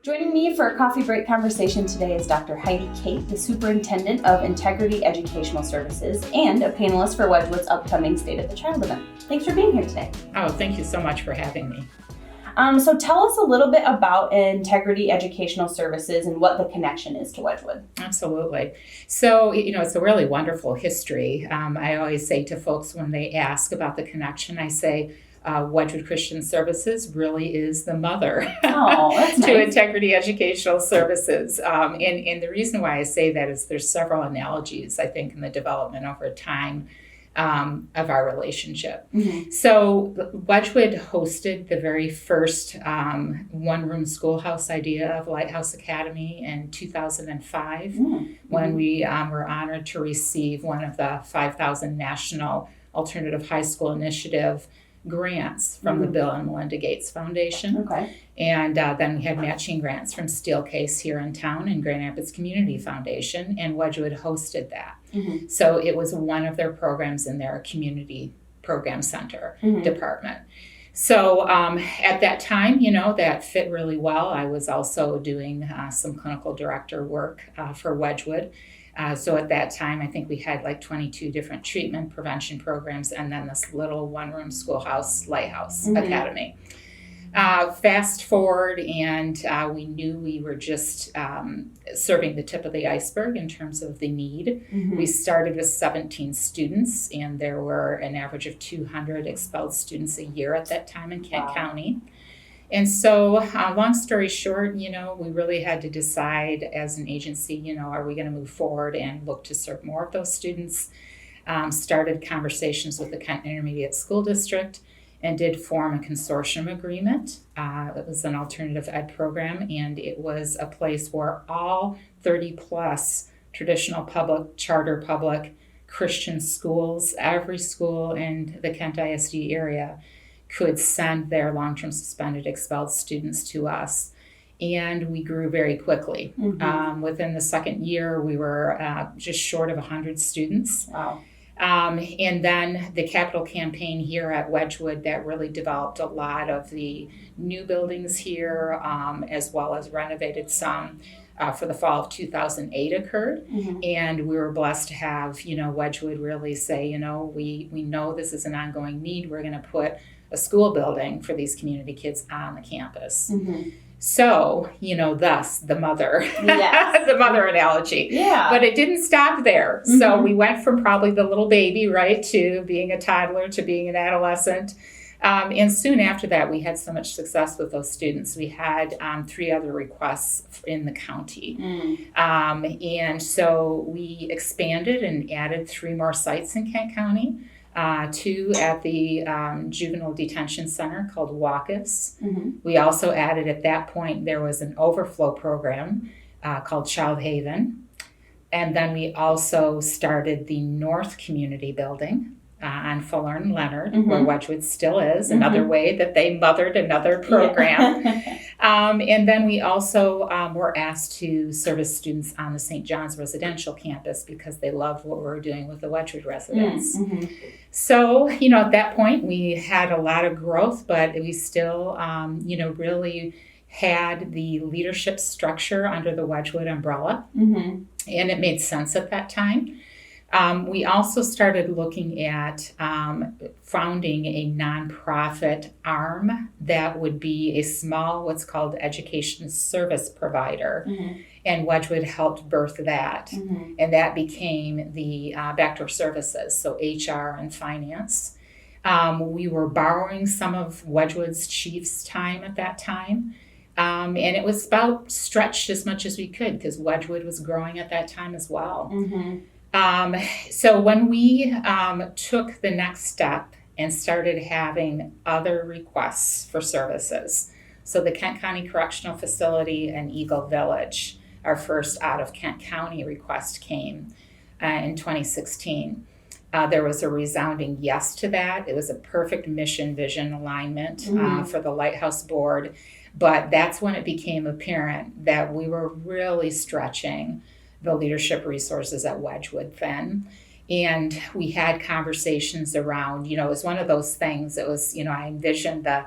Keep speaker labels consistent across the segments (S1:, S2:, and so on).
S1: Joining me for a coffee break conversation today is Dr. Heidi Cate, the Superintendent of Integrity Educational Services and a panelist for Wedgwood's upcoming State of the Child event. Thanks for being here today.
S2: Oh, thank you so much for having me.
S1: So tell us a little bit about Integrity Educational Services and what the connection is to Wedgwood.
S2: Absolutely. So, it's a really wonderful history. I always say to folks when they ask about the connection, I say, Wedgwood Christian Services really is the mother
S1: That's
S2: to
S1: nice.
S2: Integrity Educational Services. And the reason why I say that is there's several analogies, I think, in the development over time of our relationship.
S1: Mm-hmm.
S2: So Wedgwood hosted the very first one-room schoolhouse idea of Lighthouse Academy in 2005 when we were honored to receive one of the 5,000 National Alternative High School Initiative grants from the Bill and Melinda Gates Foundation.
S1: Okay.
S2: And then we had matching grants from Steelcase here in town and Grand Rapids Community Foundation, and Wedgwood hosted that.
S1: Mm-hmm.
S2: So it was one of their programs in their community program center department. So at that time, that fit really well. I was also doing some clinical director work for Wedgwood. So at that time, I think we had like 22 different treatment prevention programs and then this little one-room schoolhouse, Lighthouse Academy. Fast forward, and we knew we were just serving the tip of the iceberg in terms of the need. We started with 17 students, and there were an average of 200 expelled students a year at that time in Kent County. And so, long story short, we really had to decide as an agency, are we going to move forward and look to serve more of those students? Started conversations with the Kent Intermediate School District and did form a consortium agreement. It was an alternative ed program, and it was a place where all 30 plus traditional public, charter public Christian schools, every school in the Kent ISD area could send their long-term suspended expelled students to us. And we grew very quickly. Within the second year, we were just short of 100 students.
S1: Wow.
S2: And then the capital campaign here at Wedgwood that really developed a lot of the new buildings here, as well as renovated some for the fall of 2008 occurred. And we were blessed to have, Wedgwood really say, we know this is an ongoing need. We're going to put a school building for these community kids on the campus. So, thus the mother,
S1: Yes.
S2: the mother analogy.
S1: Yeah.
S2: But it didn't stop there. So we went from probably the little baby, right, to being a toddler, to being an adolescent. And soon after that, we had so much success with those students. We had 3 other requests in the county. And so we expanded and added 3 more sites in Kent County. 2 at the Juvenile Detention Center called WACIS. We also added at that point, there was an overflow program called Child Haven. And then we also started the North Community Building on Fuller and Leonard, where Wedgwood still is, another way that they mothered another program. And then we also were asked to service students on the St. John's residential campus because they loved what we were doing with the Wedgwood residents. So, at that point, we had a lot of growth, but we still, really had the leadership structure under the Wedgwood umbrella. And it made sense at that time. We also started looking at founding a nonprofit arm that would be a small, what's called education service provider. And Wedgwood helped birth that. And that became the backdoor services, so HR and finance. We were borrowing some of Wedgwood's chief's time at that time. And it was about stretched as much as we could because Wedgwood was growing at that time as well. So when we took the next step and started having other requests for services, so the Kent County Correctional Facility and Eagle Village, our first out of Kent County request came in 2016. There was a resounding yes to that. It was a perfect mission vision alignment for the Lighthouse Board, but that's when it became apparent that we were really stretching the leadership resources at Wedgwood then. And we had conversations around, it was one of those things. It was, I envisioned the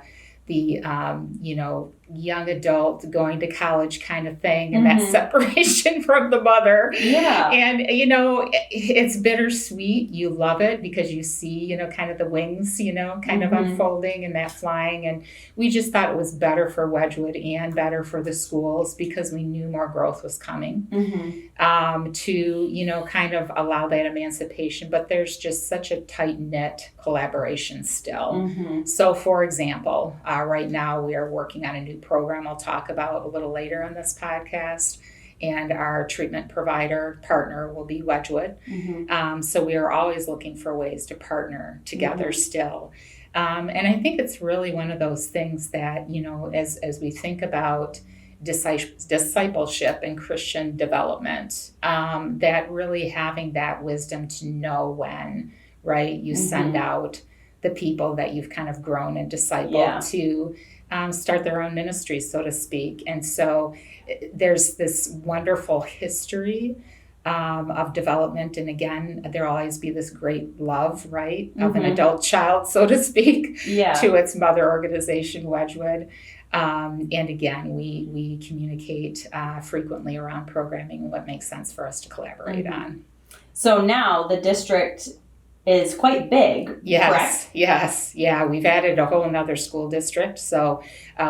S2: young adult going to college kind of thing, and that separation from the mother.
S1: Yeah.
S2: And, it's bittersweet. You love it because you see, kind of the wings, kind of unfolding and that flying. And we just thought it was better for Wedgwood and better for the schools because we knew more growth was coming to, kind of allow that emancipation. But there's just such a tight-knit collaboration still. So, for example, right now we are working on a new program I'll talk about a little later on this podcast, and our treatment provider partner will be Wedgwood. So we are always looking for ways to partner together still. And I think it's really one of those things that, as we think about discipleship and Christian development, that really having that wisdom to know when, right, you send out the people that you've kind of grown and discipled to start their own ministry, so to speak. And so there's this wonderful history of development. And again, there'll always be this great love, right, of an adult child, so to speak, to its mother organization, Wedgwood. And again, we communicate frequently around programming and what makes sense for us to collaborate on.
S1: So now the district is quite big, correct?
S2: Yes. Yeah, we've added a whole nother school district. So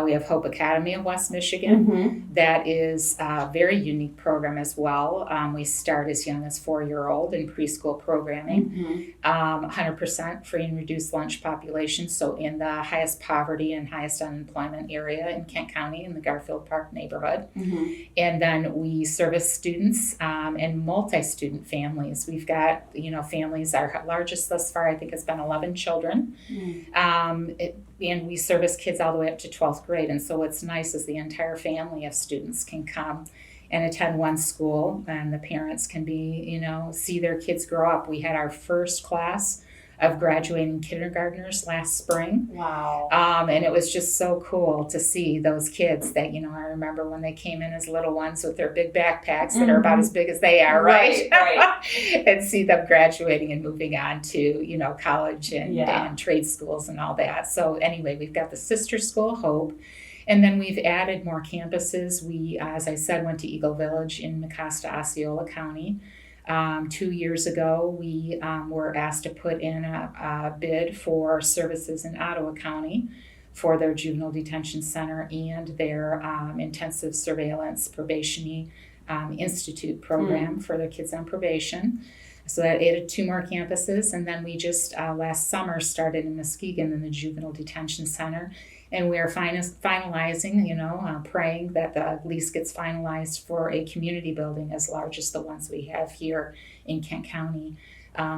S2: we have Hope Academy in West Michigan. That is a very unique program as well. We start as young as 4-year-old in preschool programming, 100% free and reduced lunch population. So in the highest poverty and highest unemployment area in Kent County in the Garfield Park neighborhood. And then we service students and multi-student families. We've got, families, our largest thus far, I think, has been 11 children. And we service kids all the way up to 12th grade. And so what's nice is the entire family of students can come and attend one school, and the parents can be, see their kids grow up. We had our first class of graduating kindergartners last spring.
S1: Wow.
S2: And it was just so cool to see those kids that, I remember when they came in as little ones with their big backpacks that are about as big as they are, right? And see them graduating and moving on to, college and trade schools and all that. So anyway, we've got the sister school, Hope. And then we've added more campuses. We, as I said, went to Eagle Village in Mecosta, Osceola County. 2 years ago, we were asked to put in a bid for services in Ottawa County for their juvenile detention center and their intensive surveillance probation institute program for their kids on probation. So that added 2 more campuses. And then we just last summer started in Muskegon in the juvenile detention center. And we are finalizing, praying that the lease gets finalized for a community building as large as the ones we have here in Kent County.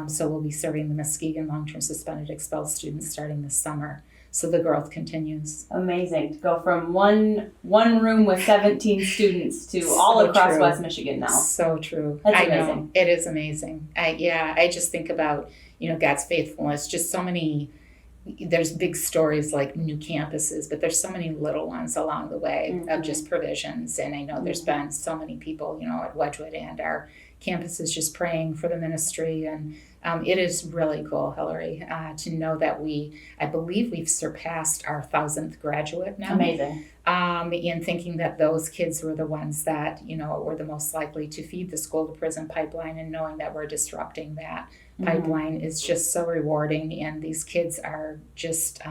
S2: So we'll be serving the Muskegon long-term suspended expelled students starting this summer. So the growth continues.
S1: Amazing to go from one room with 17 students to all across West Michigan now.
S2: So true.
S1: That's amazing.
S2: I know. It is amazing. I just think about, God's faithfulness, just so many. There's big stories like new campuses, but there's so many little ones along the way of just provisions. And I know there's been so many people, at Wedgwood and our campuses just praying for the ministry. And it is really cool, Hillary, to know that I believe we've surpassed our 1,000th graduate now.
S1: Amazing.
S2: In thinking that those kids were the ones that, were the most likely to feed the school to prison pipeline, and knowing that we're disrupting that pipeline is just so rewarding. And these kids are just,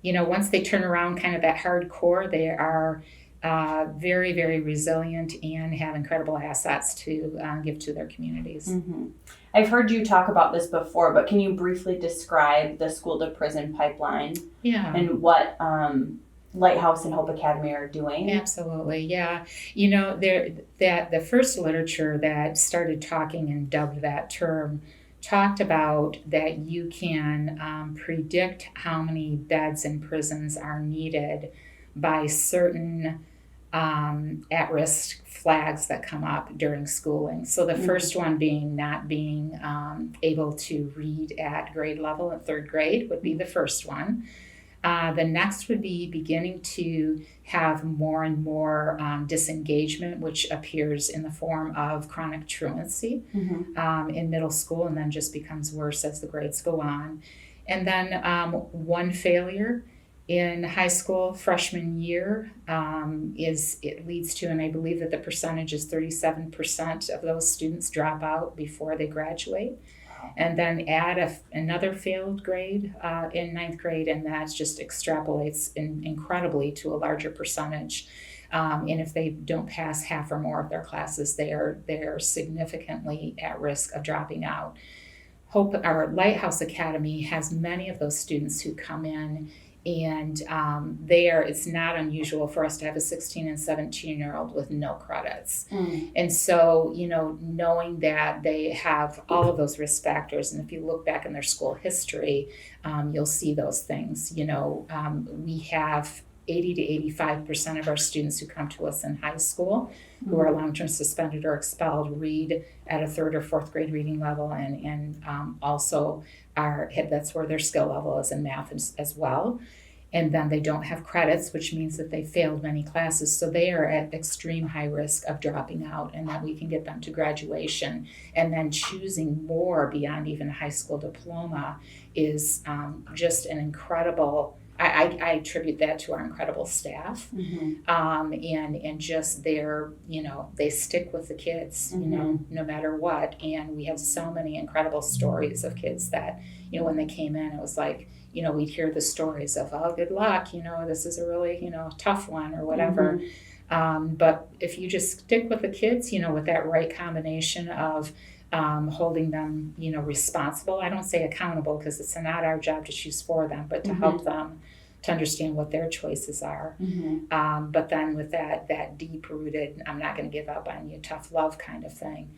S2: once they turn around kind of that hardcore, they are very, very resilient and have incredible assets to give to their communities.
S1: I've heard you talk about this before, but can you briefly describe the school to prison pipeline and what Lighthouse and Hope Academy are doing?
S2: Absolutely, yeah. The first literature that started talking and dubbed that term talked about that you can predict how many beds in prisons are needed by certain at-risk flags that come up during schooling. So the first one being not being able to read at grade level at 3rd grade would be the first one. The next would be beginning to have more and more disengagement, which appears in the form of chronic truancy in middle school, and then just becomes worse as the grades go on. And then one failure in high school freshman year it leads to, and I believe that the percentage is 37% of those students drop out before they graduate. And then add another failed grade in ninth grade, and that just extrapolates incredibly to a larger percentage. And if they don't pass half or more of their classes, they're significantly at risk of dropping out. Hope, our Lighthouse Academy, has many of those students who come in, and it's not unusual for us to have a 16 and 17-year-old with no credits. And so, knowing that they have all of those risk factors, and if you look back in their school history, you'll see those things. We have 80 to 85% of our students who come to us in high school who are long-term suspended or expelled read at a third or fourth grade reading level, and also that's where their skill level is in math as well. And then they don't have credits, which means that they failed many classes. So they are at extreme high risk of dropping out, and that we can get them to graduation. And then choosing more beyond even a high school diploma is just an incredible, I attribute that to our incredible staff, and just they stick with the kids, no matter what. And we have so many incredible stories of kids that, when they came in, it was like, we'd hear the stories of, oh, good luck, this is a really, tough one or whatever. But if you just stick with the kids, with that right combination of holding them, responsible. I don't say accountable, because it's not our job to choose for them, but to help them to understand what their choices are. But then with that deep-rooted, I'm not going to give up on you, tough love kind of thing,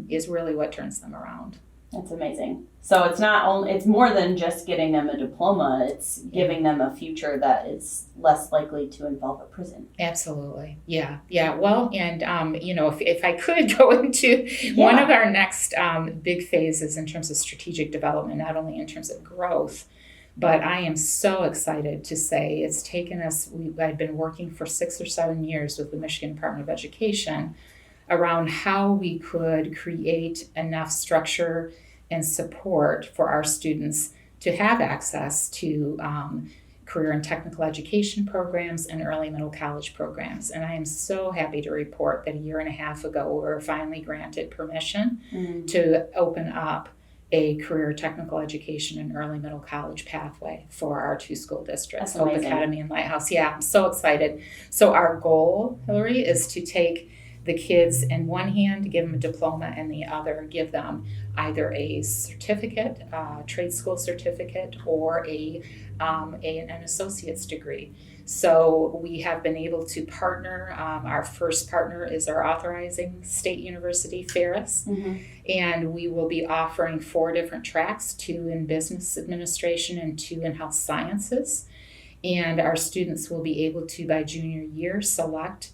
S2: is really what turns them around.
S1: That's amazing. So it's more than just getting them a diploma, it's giving them a future that is less likely to involve a prison.
S2: Absolutely. Yeah. Well, and if I could go into one of our next big phases in terms of strategic development, not only in terms of growth, but I am so excited to say it's taken us, I've been working for 6 or 7 years with the Michigan Department of Education around how we could create enough structure and support for our students to have access to career and technical education programs and early middle college programs. And I am so happy to report that a year and a half ago, we were finally granted permission to open up a career technical education and early middle college pathway for our 2 school districts, Hope Academy and Lighthouse. Yeah, I'm so excited. So our goal, Hillary, is to take the kids in one hand, give them a diploma, and the other give them either a certificate, trade school certificate, or an associate's degree. So we have been able to partner. Our first partner is our authorizing state university, Ferris, and we will be offering 4 different tracks, 2 in business administration and 2 in health sciences. And our students will be able to, by junior year, select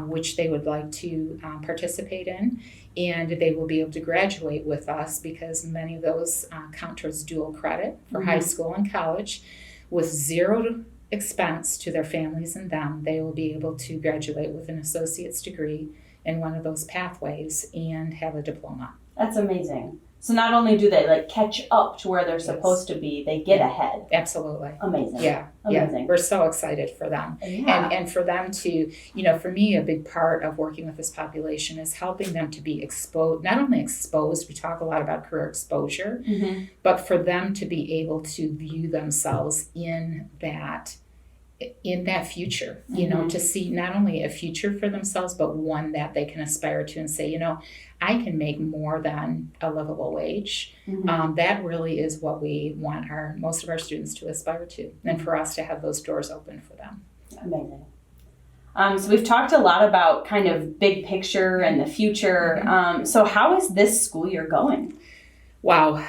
S2: which they would like to participate in, and they will be able to graduate with us, because many of those count towards dual credit for high school and college, with 0 expense to their families and them. They will be able to graduate with an associate's degree in one of those pathways and have a diploma.
S1: That's amazing. So not only do they catch up to where they're supposed to be, they get ahead.
S2: Absolutely.
S1: Amazing.
S2: Yeah.
S1: Amazing.
S2: Yeah. We're so excited for them.
S1: Yeah.
S2: And for them to, for me, a big part of working with this population is helping them to be exposed, not only exposed, we talk a lot about career exposure, but for them to be able to view themselves in that future, to see not only a future for themselves, but one that they can aspire to and say, I can make more than a livable wage. That really is what we want most of our students to aspire to, and for us to have those doors open for them.
S1: Amazing. So we've talked a lot about kind of big picture and the future. So how is this school year going?
S2: Wow.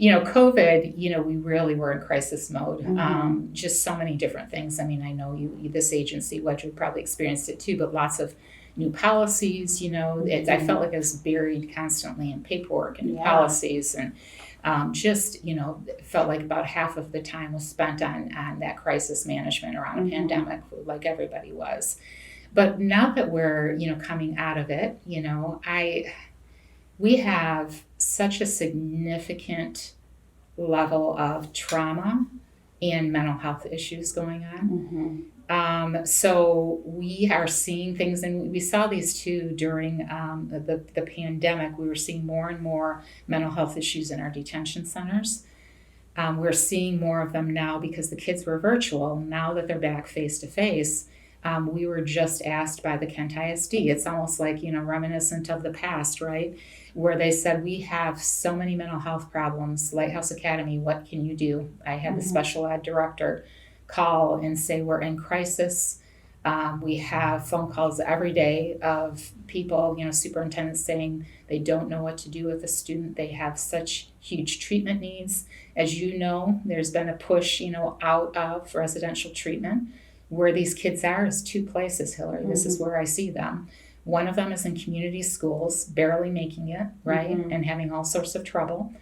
S2: COVID, we really were in crisis mode. Just so many different things. I mean, I know this agency, Wedgwood, probably experienced it too, but lots of new policies, I felt like I was buried constantly in paperwork and new policies, and felt like about half of the time was spent on that crisis management around a pandemic, like everybody was. But now that we're, coming out of it, we have such a significant level of trauma and mental health issues going on.
S1: Mm-hmm.
S2: So we are seeing things, and we saw these too during the pandemic. We were seeing more and more mental health issues in our detention centers. We're seeing more of them now because the kids were virtual. Now that they're back face to face, we were just asked by the Kent ISD. It's almost like, reminiscent of the past, right? Where they said, we have so many mental health problems. Lighthouse Academy, what can you do? I had the special ed director call and say, we're in crisis. We have phone calls every day of people, superintendents saying they don't know what to do with a student. They have such huge treatment needs. As you know, there's been a push, out of residential treatment. Where these kids are is two places, Hillary. This is where I see them. One of them is in community schools, barely making it, right, and having all sorts of trouble.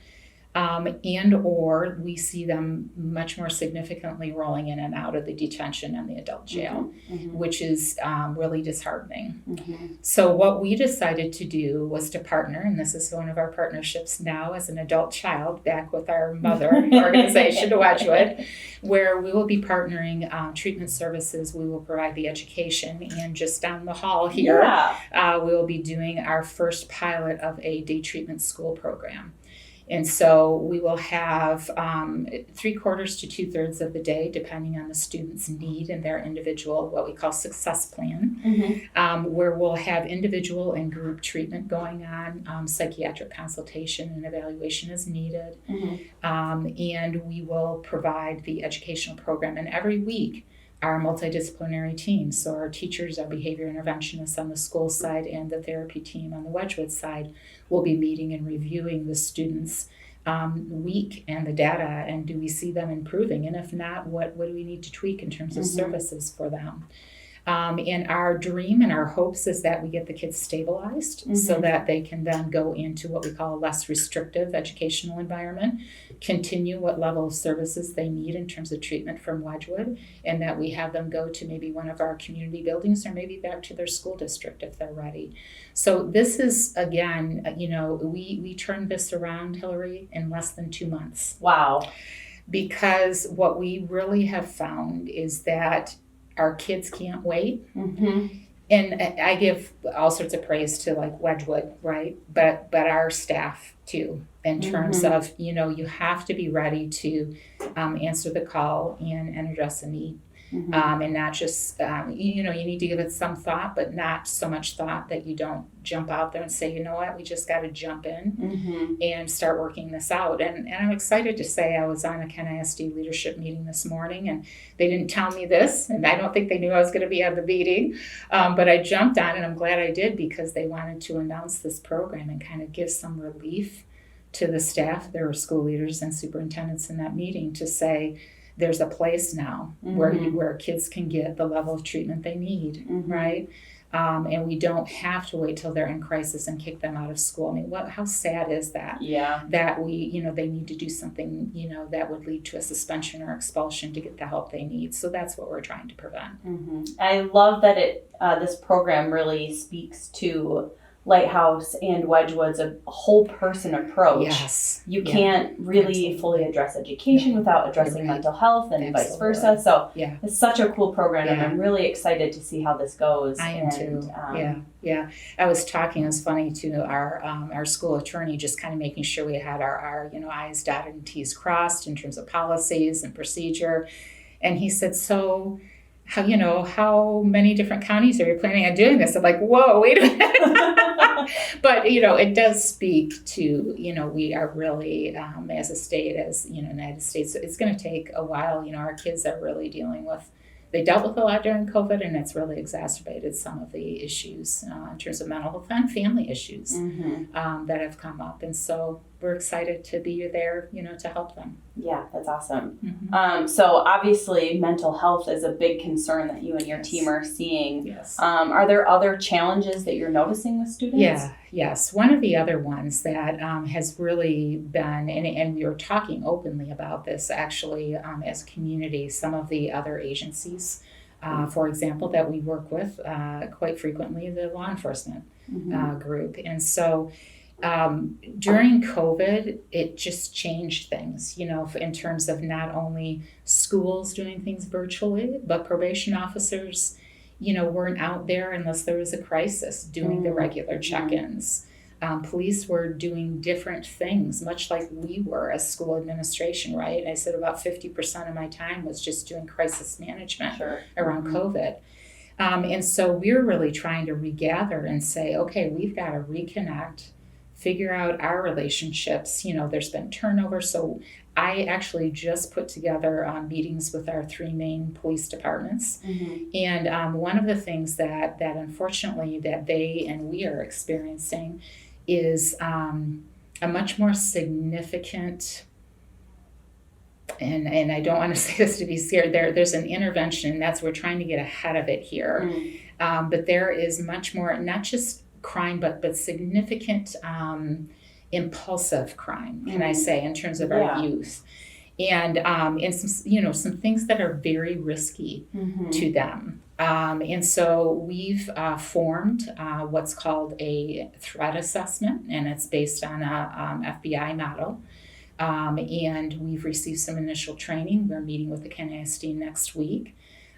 S2: And or we see them much more significantly rolling in and out of the detention and the adult jail, which is really disheartening. So what we decided to do was to partner, and this is one of our partnerships now as an adult child, back with our mother organization, Wedgwood, where we will be partnering treatment services. We will provide the education, and just down the hall here, we will be doing our first pilot of a day treatment school program. And so we will have 3/4 to 2/3 of the day, depending on the student's need and their individual, what we call success plan, where we'll have individual and group treatment going on, psychiatric consultation and evaluation is needed. And we will provide the educational program. And every week, our multidisciplinary teams, so our teachers, our behavior interventionists on the school side, and the therapy team on the Wedgwood side, will be meeting and reviewing the students' week and the data, and do we see them improving? And if not, what do we need to tweak in terms of services for them? And our dream and our hopes is that we get the kids stabilized so that they can then go into what we call a less restrictive educational environment, continue what level of services they need in terms of treatment from Wedgwood, and that we have them go to maybe one of our community buildings or maybe back to their school district if they're ready. So this is, again, we turned this around, Hillary, in less than 2 months.
S1: Wow.
S2: Because what we really have found is that our kids can't wait. And I give all sorts of praise to like Wedgwood, right? But our staff too, in terms of, you have to be ready to answer the call and address a need. And not just, you need to give it some thought, but not so much thought that you don't jump out there and say, you know what, we just got to jump in and start working this out. And I'm excited to say I was on a Kent ISD leadership meeting this morning, and they didn't tell me this, and I don't think they knew I was going to be at the meeting, but I jumped on, and I'm glad I did, because they wanted to announce this program and kind of give some relief to the staff. There were school leaders and superintendents in that meeting to say, there's a place now where kids can get the level of treatment they need, right? And we don't have to wait till they're in crisis and kick them out of school. I mean, how sad is that?
S1: Yeah.
S2: That they need to do something, that would lead to a suspension or expulsion to get the help they need. So that's what we're trying to prevent.
S1: I love that this program really speaks to Lighthouse and Wedgwood's a whole person approach.
S2: Yes.
S1: You can't really fully address education without addressing mental health and vice versa. So it's such a cool program, and I'm really excited to see how this goes.
S2: I am too. Yeah. I was talking, it was funny, to our school attorney, just kind of making sure we had our I's dotted and T's crossed in terms of policies and procedure. And he said, so how many different counties are you planning on doing this? I'm like, whoa, wait a minute. But, it does speak to, we are really, as a state, as, United States, it's going to take a while. Our kids are really dealing with, they dealt with a lot during COVID, and it's really exacerbated some of the issues in terms of mental health and family issues that have come up. And so we're excited to be there, to help them.
S1: Yeah, that's awesome. So obviously mental health is a big concern that you and your team are seeing.
S2: Yes.
S1: Are there other challenges that you're noticing with students?
S2: Yes. One of the other ones that has really been, and we were talking openly about this actually as a community, some of the other agencies, for example, that we work with quite frequently, the law enforcement group. And so During COVID, it just changed things, in terms of not only schools doing things virtually, but probation officers, weren't out there unless there was a crisis doing the regular check-ins. Police were doing different things, much like we were as school administration, right? I said about 50% of my time was just doing crisis management around COVID. And so we're really trying to regather and say, okay, we've got to reconnect, figure out our relationships. There's been turnover. So I actually just put together meetings with our 3 main police departments. And one of the things that unfortunately that they and we are experiencing is a much more significant, and I don't want to say this to be scared, there's an intervention, and that's we're trying to get ahead of it here. But there is much more, not just crime, but significant impulsive crime, can I say, in terms of our youth. And some, some things that are very risky to them. And so we've formed what's called a threat assessment, and it's based on a FBI model. And we've received some initial training. We're meeting with the NISD next week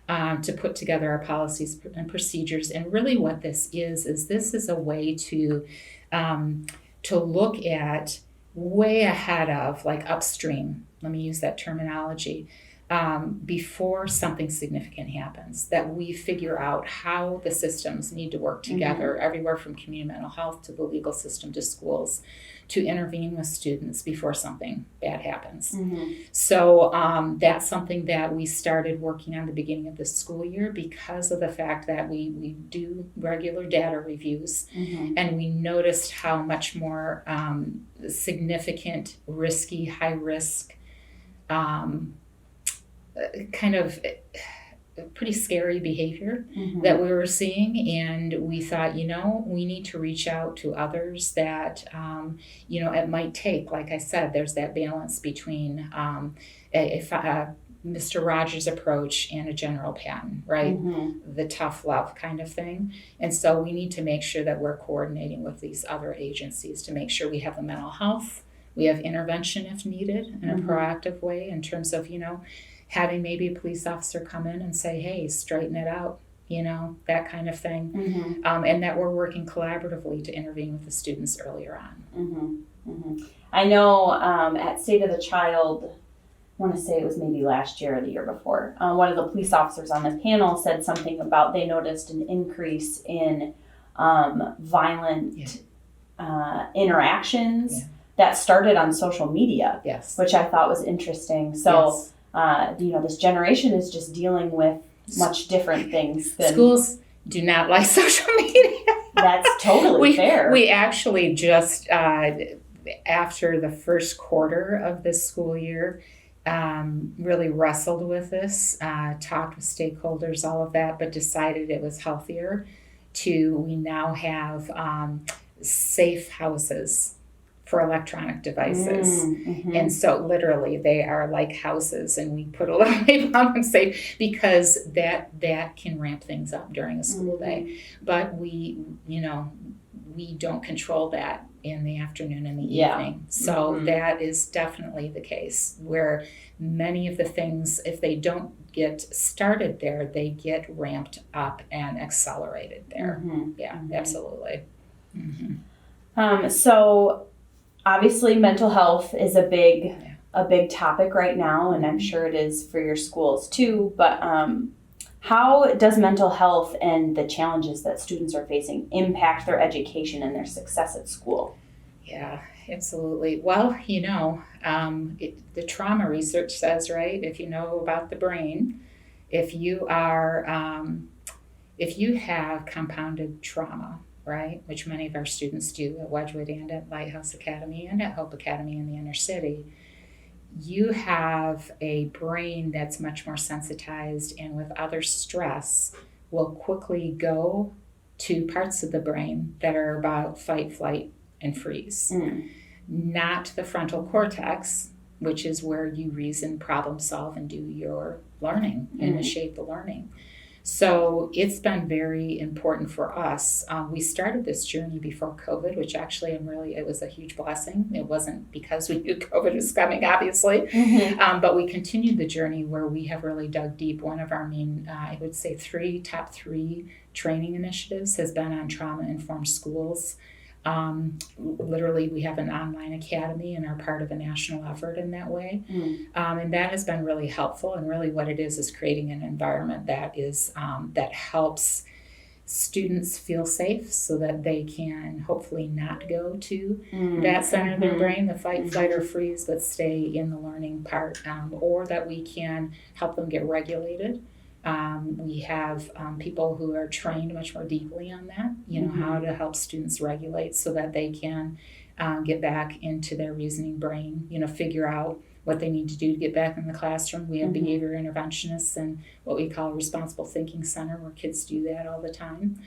S2: to put together our policies and procedures. And really what this is a way to look at way ahead of, like upstream, let me use that terminology, before something significant happens, that we figure out how the systems need to work together, everywhere from community mental health to the legal system to schools, to intervene with students before something bad happens. So that's something that we started working on the beginning of the school year because of the fact that we do regular data reviews, and we noticed how much more significant, risky, high risk, kind of pretty scary behavior that we were seeing. And we thought, we need to reach out to others that, it might take, like I said, there's that balance between Mr. Rogers' approach and a general Patton, right? The tough love kind of thing. And so we need to make sure that we're coordinating with these other agencies to make sure we have the mental health, we have intervention if needed in a proactive way in terms of, having maybe a police officer come in and say, hey, straighten it out, that kind of thing. And that we're working collaboratively to intervene with the students earlier on.
S1: I know at State of the Child, I want to say it was maybe last year or the year before, one of the police officers on the panel said something about they noticed an increase in violent interactions that started on social media, which I thought was interesting. So, this generation is just dealing with much different things than
S2: schools do not like social media.
S1: That's totally fair.
S2: We actually just, after the first quarter of this school year, really wrestled with this, talked with stakeholders, all of that, but decided it was healthier we now have safe houses for electronic devices. And so literally they are like houses, and we put a little label on them, safe, because that can ramp things up during a school day. But we don't control that in the afternoon and the evening. So that is definitely the case, where many of the things, if they don't get started there, they get ramped up and accelerated there. Absolutely.
S1: So obviously mental health is a big topic right now, and I'm sure it is for your schools too, but how does mental health and the challenges that students are facing impact their education and their success at school?
S2: Yeah, absolutely. Well, the trauma research says, right, if you know about the brain, if you have compounded trauma, right, which many of our students do at Wedgwood and at Lighthouse Academy and at Hope Academy in the inner city, you have a brain that's much more sensitized, and with other stress will quickly go to parts of the brain that are about fight, flight, and freeze. Not the frontal cortex, which is where you reason, problem solve, and do your learning, initiate the learning. So it's been very important for us. We started this journey before COVID, which actually it was a huge blessing. It wasn't because we knew COVID was coming, obviously, but we continued the journey where we have really dug deep. One of our main, I would say top three training initiatives has been on trauma-informed schools. Literally, we have an online academy and are part of a national effort in that way. And that has been really helpful. And really what it is creating an environment that is that helps students feel safe so that they can hopefully not go to that center of their brain, the fight, flight, or freeze, but stay in the learning part, or that we can help them get regulated. We have people who are trained much more deeply on that, how to help students regulate so that they can get back into their reasoning brain, figure out what they need to do to get back in the classroom. We have behavior interventionists and what we call a responsible thinking center where kids do that all the time.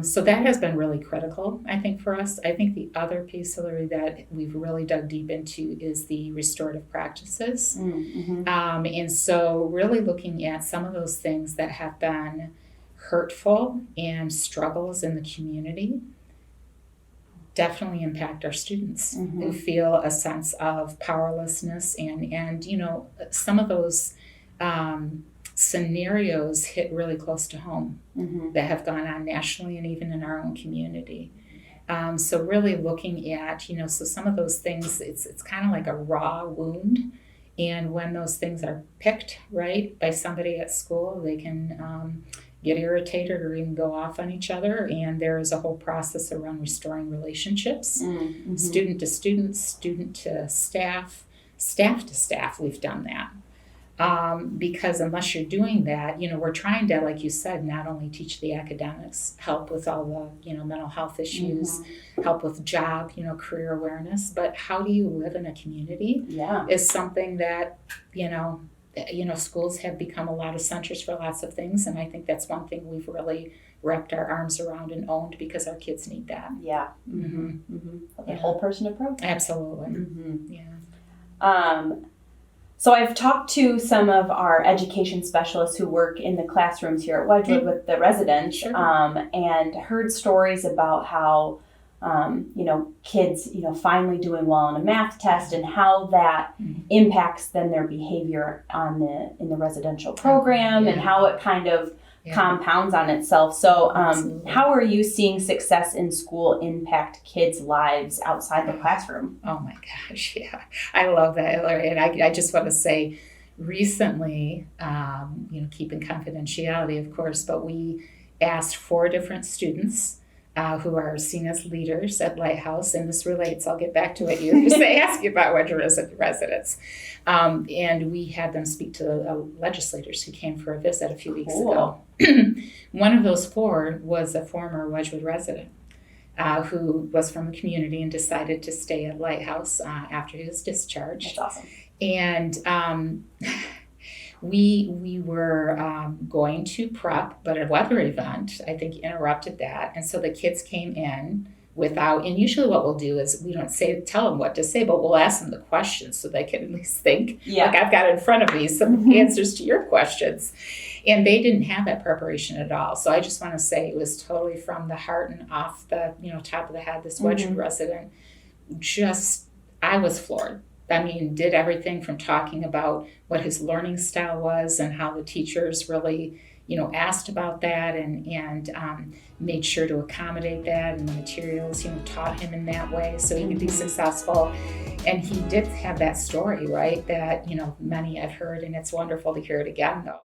S2: So that has been really critical, I think, for us. I think the other piece, Hillary, that we've really dug deep into is the restorative practices. And so really looking at some of those things that have been hurtful and struggles in the community definitely impact our students who feel a sense of powerlessness. And some of those scenarios hit really close to home that have gone on nationally and even in our own community. So really looking at, so some of those things, it's kind of like a raw wound. And when those things are picked, right, by somebody at school, they can get irritated or even go off on each other. And there is a whole process around restoring relationships, student to student, student to staff, staff to staff. We've done that. Because unless you're doing that, we're trying to, like you said, not only teach the academics, help with all the, mental health issues, help with job, career awareness, but how do you live in a community is something that, schools have become a lot of centers for lots of things. And I think that's one thing we've really wrapped our arms around and owned because our kids need that.
S1: The whole person approach.
S2: Absolutely.
S1: So I've talked to some of our education specialists who work in the classrooms here at Wedgwood with the residents, and heard stories about how, kids, finally doing well on a math test and how that impacts then their behavior in the residential program and how it kind of compounds on itself. So how are you seeing success in school impact kids' lives outside the classroom?
S2: Oh my gosh, yeah. I love that, Hillary. And I just want to say recently, keeping confidentiality, of course, but we asked 4 different students who are seen as leaders at Lighthouse, and this relates, I'll get back to what you just ask you about Wedgwood residents. And we had them speak to legislators who came for a visit a few weeks ago. One of those 4 was a former Wedgwood resident who was from the community and decided to stay at Lighthouse after his discharge.
S1: That's awesome.
S2: And we were going to prep, but a weather event, I think, interrupted that. And so the kids came in and usually what we'll do is we don't tell them what to say, but we'll ask them the questions so they can at least think, like I've got in front of me some answers to your questions. And they didn't have that preparation at all. So I just want to say it was totally from the heart and off the, top of the head. This Wedgwood resident, I was floored. I mean, did everything from talking about what his learning style was and how the teachers really, asked about that and made sure to accommodate that, and the materials, taught him in that way so he could be successful. And he did have that story, right, that, many had heard, and it's wonderful to hear it again, though.